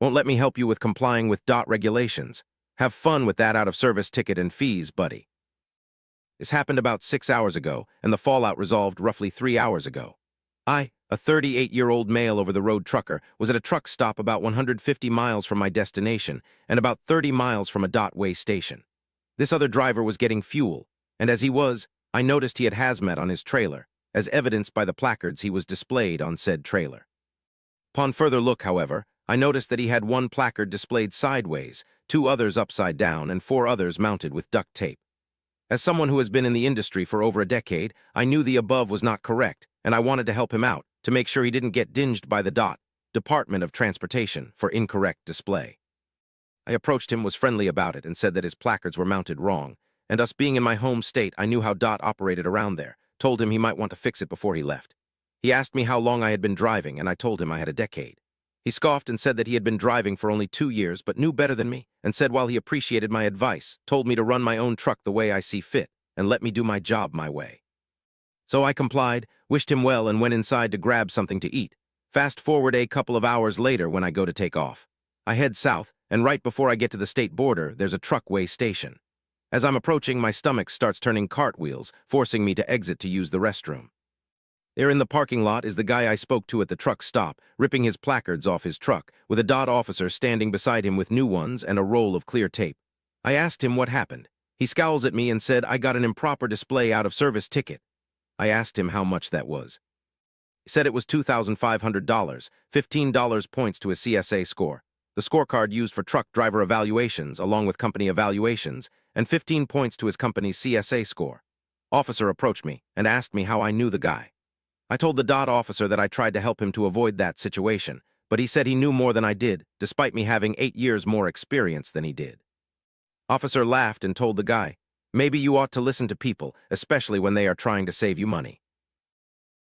Won't let me help you with complying with DOT regulations. Have fun with that out-of-service ticket and fees, buddy. This happened about 6 hours ago, and the fallout resolved roughly 3 hours ago. I, a 38-year-old male over-the-road trucker, was at a truck stop about 150 miles from my destination and about 30 miles from a DOT way station. This other driver was getting fuel, and as he was, I noticed he had hazmat on his trailer, as evidenced by the placards he was displayed on said trailer. Upon further look, however, I noticed that he had one placard displayed sideways, 2 others upside down, and 4 others mounted with duct tape. As someone who has been in the industry for over a decade, I knew the above was not correct, and I wanted to help him out to make sure he didn't get dinged by the DOT, Department of Transportation, for incorrect display. I approached him, was friendly about it, and said that his placards were mounted wrong, and us being in my home state, I knew how DOT operated around there, told him he might want to fix it before he left. He asked me how long I had been driving, and I told him I had a decade. He scoffed and said that he had been driving for only 2 years, but knew better than me, and said while he appreciated my advice, told me to run my own truck the way I see fit, and let me do my job my way. So I complied, wished him well, and went inside to grab something to eat. Fast forward a couple of hours later when I go to take off. I head south, and right before I get to the state border, there's a truckway station. As I'm approaching, my stomach starts turning cartwheels, forcing me to exit to use the restroom. There in the parking lot is the guy I spoke to at the truck stop, ripping his placards off his truck, with a DOT officer standing beside him with new ones and a roll of clear tape. I asked him what happened. He scowls at me and said I got an improper display out-of-service ticket. I asked him how much that was. He said it was $2,500, $15 points to his CSA score, the scorecard used for truck driver evaluations along with company evaluations, and 15 points to his company's CSA score. Officer approached me and asked me how I knew the guy. I told the DOT officer that I tried to help him to avoid that situation, but he said he knew more than I did, despite me having 8 years more experience than he did. Officer laughed and told the guy, "Maybe you ought to listen to people, especially when they are trying to save you money."